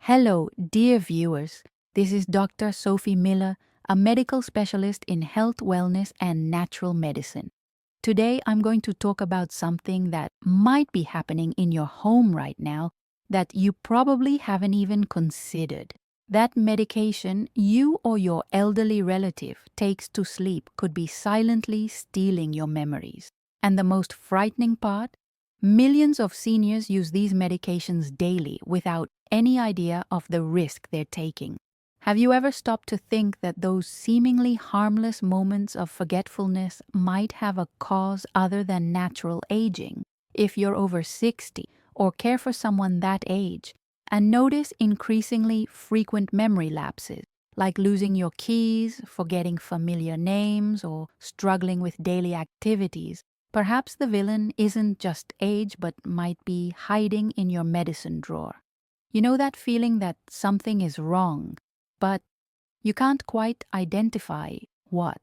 Hello, dear viewers. This is Dr. Sophie Miller, a medical specialist in health, wellness, and natural medicine. Today, I'm going to talk about something that might be happening in your home right now that you probably haven't even considered. That medication you or your elderly relative takes to sleep could be silently stealing your memories. And the most frightening part? Millions of seniors use these medications daily without any idea of the risk they're taking. Have you ever stopped to think that those seemingly harmless moments of forgetfulness might have a cause other than natural aging? If you're over 60 or care for someone that age, and notice increasingly frequent memory lapses, like losing your keys, forgetting familiar names, or struggling with daily activities, perhaps the villain isn't just age but might be hiding in your medicine drawer. You know that feeling that something is wrong, but you can't quite identify what?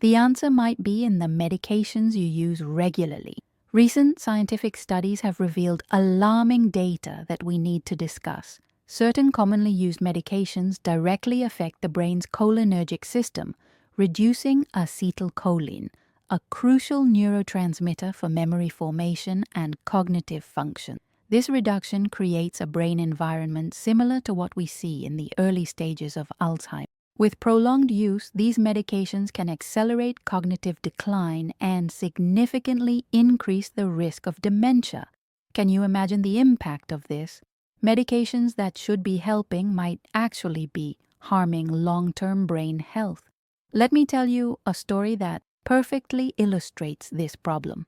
The answer might be in the medications you use regularly. Recent scientific studies have revealed alarming data that we need to discuss. Certain commonly used medications directly affect the brain's cholinergic system, reducing acetylcholine, a crucial neurotransmitter for memory formation and cognitive function. This reduction creates a brain environment similar to what we see in the early stages of Alzheimer. With prolonged use, these medications can accelerate cognitive decline and significantly increase the risk of dementia. Can you imagine the impact of this? Medications that should be helping might actually be harming long-term brain health. Let me tell you a story that perfectly illustrates this problem.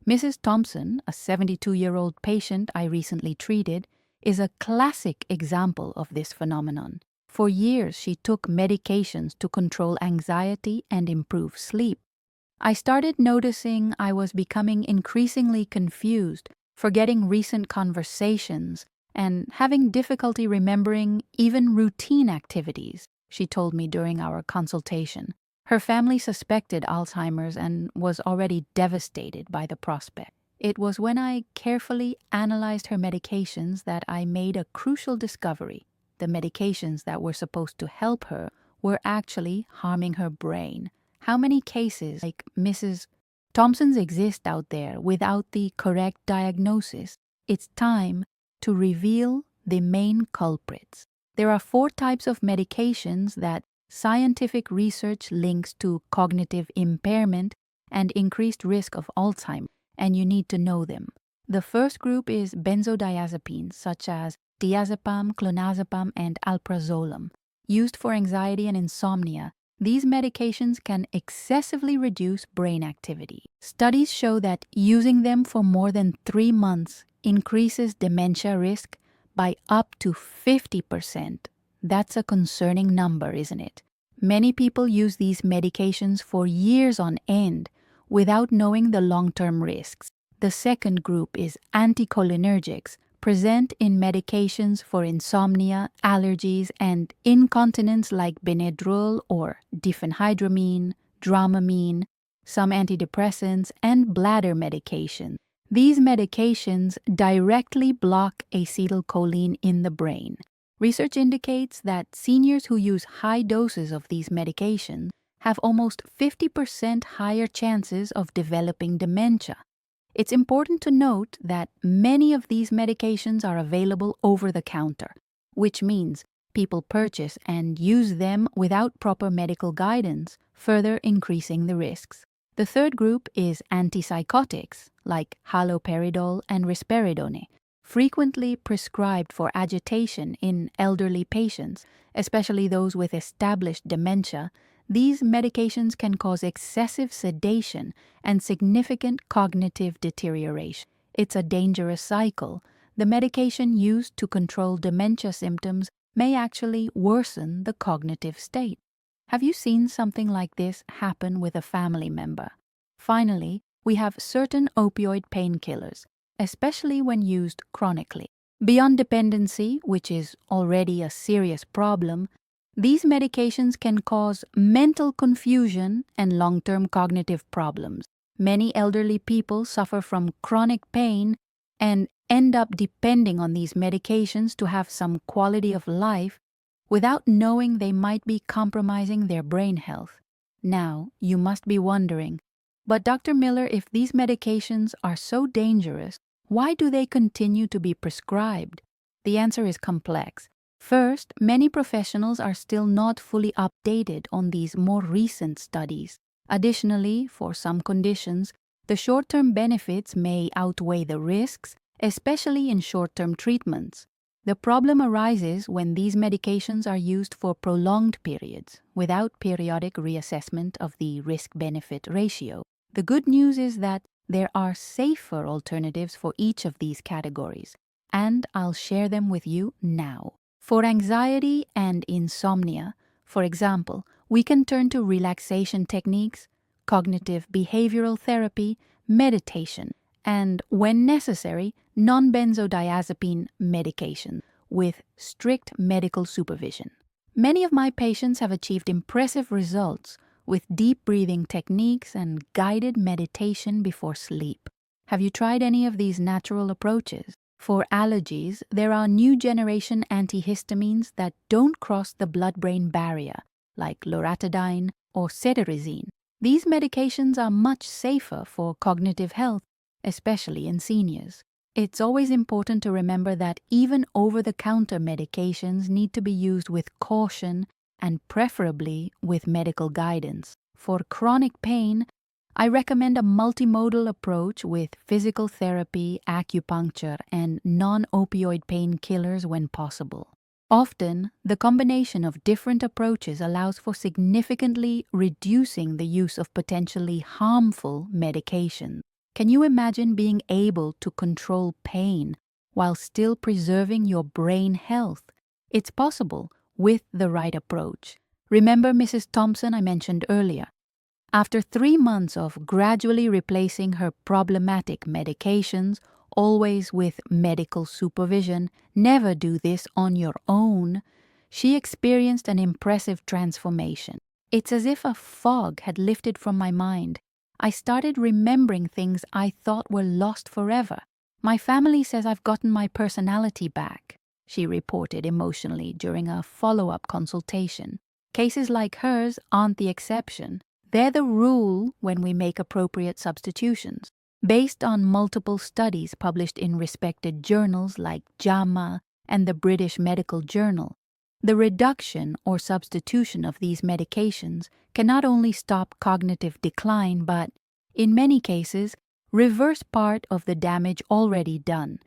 Mrs. Thompson, a 72-year-old patient I recently treated, is a classic example of this phenomenon. For years, she took medications to control anxiety and improve sleep. I started noticing I was becoming increasingly confused, forgetting recent conversations, and having difficulty remembering even routine activities, she told me during our consultation. Her family suspected Alzheimer's and was already devastated by the prospect. It was when I carefully analyzed her medications that I made a crucial discovery. The medications that were supposed to help her were actually harming her brain. How many cases like Mrs. Thompson's exist out there without the correct diagnosis? It's time to reveal the main culprits. There are 4 types of medications that scientific research links to cognitive impairment and increased risk of Alzheimer, and you need to know them. The first group is benzodiazepines such as diazepam, clonazepam, and alprazolam. Used for anxiety and insomnia, these medications can excessively reduce brain activity. Studies show that using them for more than 3 months increases dementia risk by up to 50%. That's a concerning number, isn't it? Many people use these medications for years on end without knowing the long-term risks. The second group is anticholinergics, present in medications for insomnia, allergies, and incontinence like Benadryl or diphenhydramine, Dramamine, some antidepressants, and bladder medication. These medications directly block acetylcholine in the brain. Research indicates that seniors who use high doses of these medications have almost 50% higher chances of developing dementia. It's important to note that many of these medications are available over the counter, which means people purchase and use them without proper medical guidance, further increasing the risks. The third group is antipsychotics, like haloperidol and risperidone, frequently prescribed for agitation in elderly patients, especially those with established dementia. These medications can cause excessive sedation and significant cognitive deterioration. It's a dangerous cycle. The medication used to control dementia symptoms may actually worsen the cognitive state. Have you seen something like this happen with a family member? Finally, we have certain opioid painkillers, especially when used chronically. Beyond dependency, which is already a serious problem, these medications can cause mental confusion and long-term cognitive problems. Many elderly people suffer from chronic pain and end up depending on these medications to have some quality of life without knowing they might be compromising their brain health. Now, you must be wondering, but Dr. Miller, if these medications are so dangerous, why do they continue to be prescribed? The answer is complex. First, many professionals are still not fully updated on these more recent studies. Additionally, for some conditions, the short-term benefits may outweigh the risks, especially in short-term treatments. The problem arises when these medications are used for prolonged periods without periodic reassessment of the risk-benefit ratio. The good news is that there are safer alternatives for each of these categories, and I'll share them with you now. For anxiety and insomnia, for example, we can turn to relaxation techniques, cognitive behavioral therapy, meditation, and, when necessary, non-benzodiazepine medication with strict medical supervision. Many of my patients have achieved impressive results with deep breathing techniques and guided meditation before sleep. Have you tried any of these natural approaches? For allergies, there are new generation antihistamines that don't cross the blood-brain barrier, like loratadine or cetirizine. These medications are much safer for cognitive health, especially in seniors. It's always important to remember that even over-the-counter medications need to be used with caution and preferably with medical guidance. For chronic pain, I recommend a multimodal approach with physical therapy, acupuncture, and non-opioid painkillers when possible. Often, the combination of different approaches allows for significantly reducing the use of potentially harmful medications. Can you imagine being able to control pain while still preserving your brain health? It's possible with the right approach. Remember Mrs. Thompson I mentioned earlier? After 3 months of gradually replacing her problematic medications, always with medical supervision, never do this on your own, she experienced an impressive transformation. It's as if a fog had lifted from my mind. I started remembering things I thought were lost forever. My family says I've gotten my personality back, she reported emotionally during a follow-up consultation. Cases like hers aren't the exception. They're the rule when we make appropriate substitutions. Based on multiple studies published in respected journals like JAMA and the British Medical Journal, the reduction or substitution of these medications can not only stop cognitive decline but, in many cases, reverse part of the damage already done.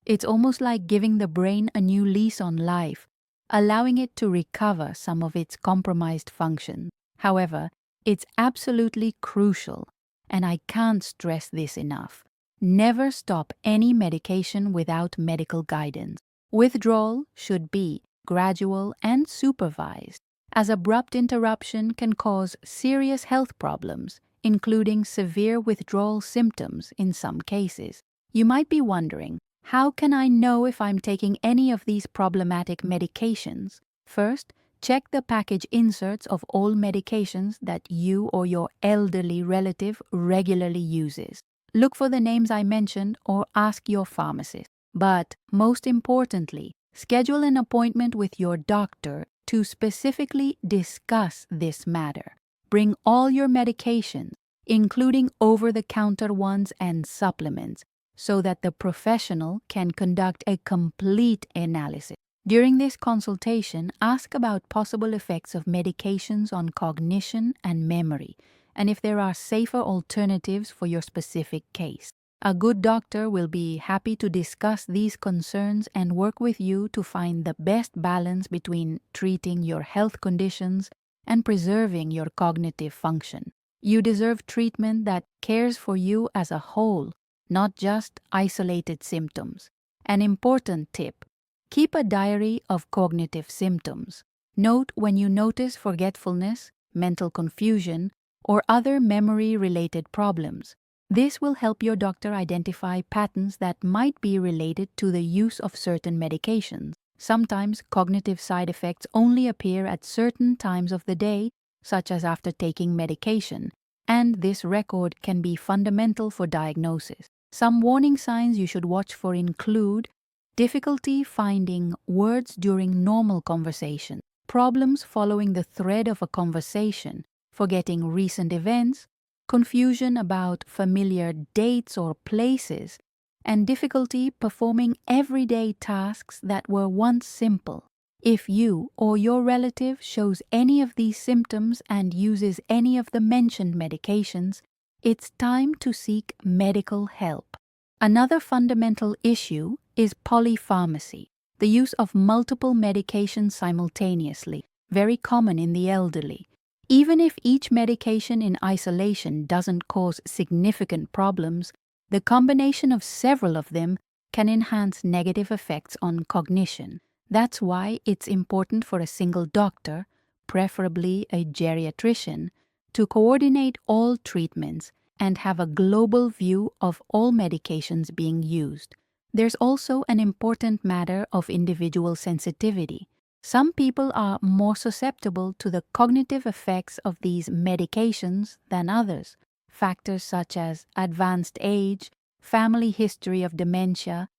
It's almost like giving the brain a new lease on life, allowing it to recover some of its compromised functions. However, it's absolutely crucial, and I can't stress this enough. Never stop any medication without medical guidance. Withdrawal should be gradual and supervised, as abrupt interruption can cause serious health problems, including severe withdrawal symptoms in some cases. You might be wondering, how can I know if I'm taking any of these problematic medications? First, check the package inserts of all medications that you or your elderly relative regularly uses. Look for the names I mentioned or ask your pharmacist. But most importantly, schedule an appointment with your doctor to specifically discuss this matter. Bring all your medications, including over-the-counter ones and supplements, so that the professional can conduct a complete analysis. During this consultation, ask about possible effects of medications on cognition and memory, and if there are safer alternatives for your specific case. A good doctor will be happy to discuss these concerns and work with you to find the best balance between treating your health conditions and preserving your cognitive function. You deserve treatment that cares for you as a whole, not just isolated symptoms. An important tip: keep a diary of cognitive symptoms. Note when you notice forgetfulness, mental confusion, or other memory-related problems. This will help your doctor identify patterns that might be related to the use of certain medications. Sometimes cognitive side effects only appear at certain times of the day, such as after taking medication, and this record can be fundamental for diagnosis. Some warning signs you should watch for include difficulty finding words during normal conversation, problems following the thread of a conversation, forgetting recent events, confusion about familiar dates or places, and difficulty performing everyday tasks that were once simple. If you or your relative shows any of these symptoms and uses any of the mentioned medications, it's time to seek medical help. Another fundamental issue is polypharmacy, the use of multiple medications simultaneously, very common in the elderly. Even if each medication in isolation doesn't cause significant problems, the combination of several of them can enhance negative effects on cognition. That's why it's important for a single doctor, preferably a geriatrician, to coordinate all treatments and have a global view of all medications being used. There's also an important matter of individual sensitivity. Some people are more susceptible to the cognitive effects of these medications than others. Factors such as advanced age, family history of dementia,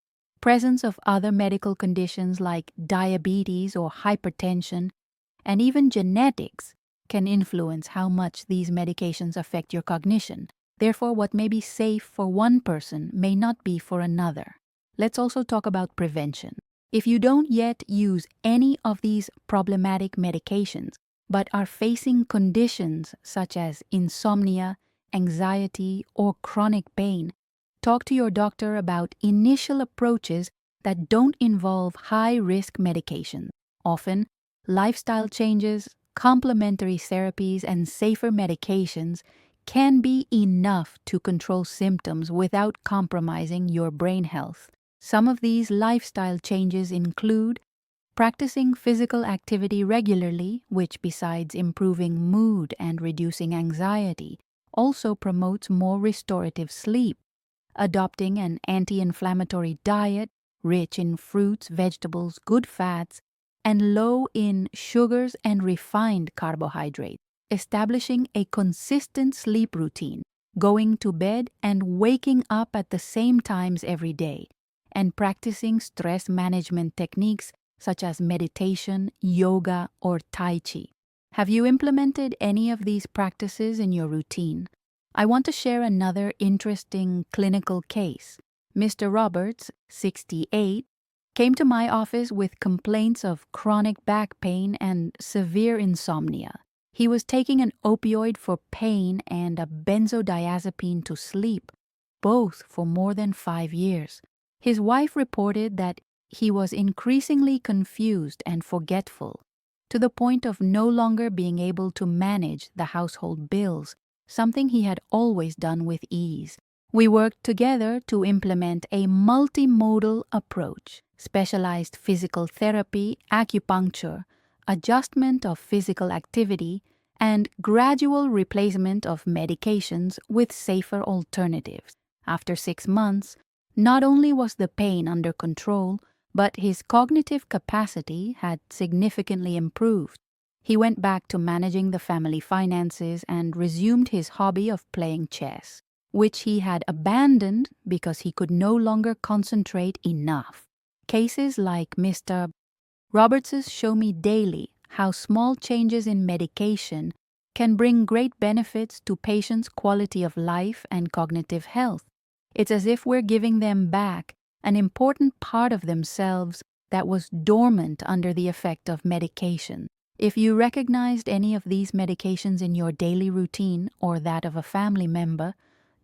presence of other medical conditions like diabetes or hypertension, and even genetics can influence how much these medications affect your cognition. Therefore, what may be safe for one person may not be for another. Let's also talk about prevention. If you don't yet use any of these problematic medications, but are facing conditions such as insomnia, anxiety, or chronic pain, talk to your doctor about initial approaches that don't involve high-risk medications. Often, lifestyle changes, complementary therapies, and safer medications can be enough to control symptoms without compromising your brain health. Some of these lifestyle changes include practicing physical activity regularly, which besides improving mood and reducing anxiety, also promotes more restorative sleep, adopting an anti-inflammatory diet rich in fruits, vegetables, good fats, and low in sugars and refined carbohydrates, establishing a consistent sleep routine, going to bed and waking up at the same times every day, and practicing stress management techniques such as meditation, yoga, or Tai Chi. Have you implemented any of these practices in your routine? I want to share another interesting clinical case. Mr. Roberts, 68, came to my office with complaints of chronic back pain and severe insomnia. He was taking an opioid for pain and a benzodiazepine to sleep, both for more than 5 years. His wife reported that he was increasingly confused and forgetful, to the point of no longer being able to manage the household bills, something he had always done with ease. We worked together to implement a multimodal approach: specialized physical therapy, acupuncture, adjustment of physical activity, and gradual replacement of medications with safer alternatives. After 6 months, not only was the pain under control, but his cognitive capacity had significantly improved. He went back to managing the family finances and resumed his hobby of playing chess, which he had abandoned because he could no longer concentrate enough. Cases like Mr. Roberts's show me daily how small changes in medication can bring great benefits to patients' quality of life and cognitive health. It's as if we're giving them back an important part of themselves that was dormant under the effect of medication. If you recognized any of these medications in your daily routine or that of a family member,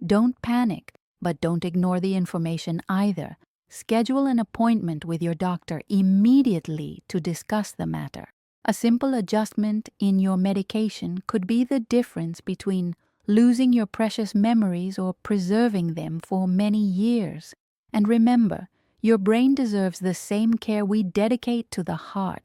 don't panic, but don't ignore the information either. Schedule an appointment with your doctor immediately to discuss the matter. A simple adjustment in your medication could be the difference between losing your precious memories or preserving them for many years. And remember, your brain deserves the same care we dedicate to the heart.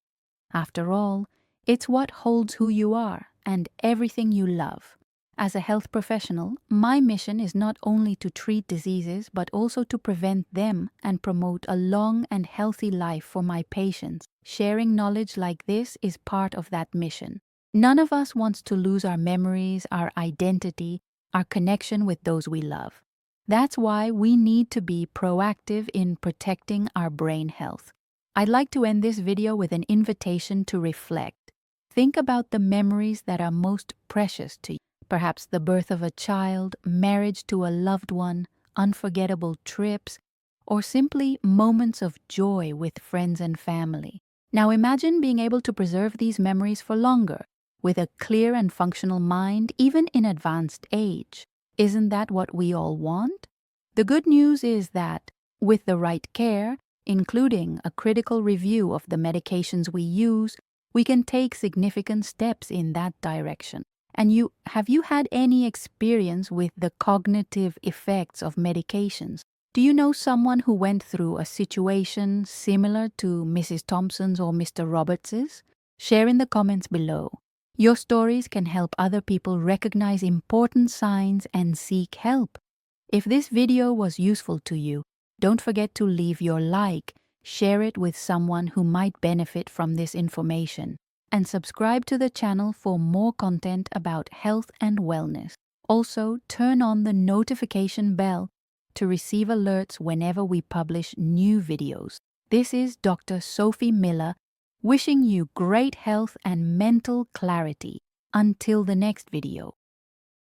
After all, it's what holds who you are and everything you love. As a health professional, my mission is not only to treat diseases but also to prevent them and promote a long and healthy life for my patients. Sharing knowledge like this is part of that mission. None of us wants to lose our memories, our identity, our connection with those we love. That's why we need to be proactive in protecting our brain health. I'd like to end this video with an invitation to reflect. Think about the memories that are most precious to you. Perhaps the birth of a child, marriage to a loved one, unforgettable trips, or simply moments of joy with friends and family. Now imagine being able to preserve these memories for longer, with a clear and functional mind, even in advanced age. Isn't that what we all want? The good news is that, with the right care, including a critical review of the medications we use, we can take significant steps in that direction. And have you had any experience with the cognitive effects of medications? Do you know someone who went through a situation similar to Mrs. Thompson's or Mr. Roberts's? Share in the comments below. Your stories can help other people recognize important signs and seek help. If this video was useful to you, don't forget to leave your like, share it with someone who might benefit from this information, and subscribe to the channel for more content about health and wellness. Also, turn on the notification bell to receive alerts whenever we publish new videos. This is Dr. Sophie Miller, wishing you great health and mental clarity. Until the next video.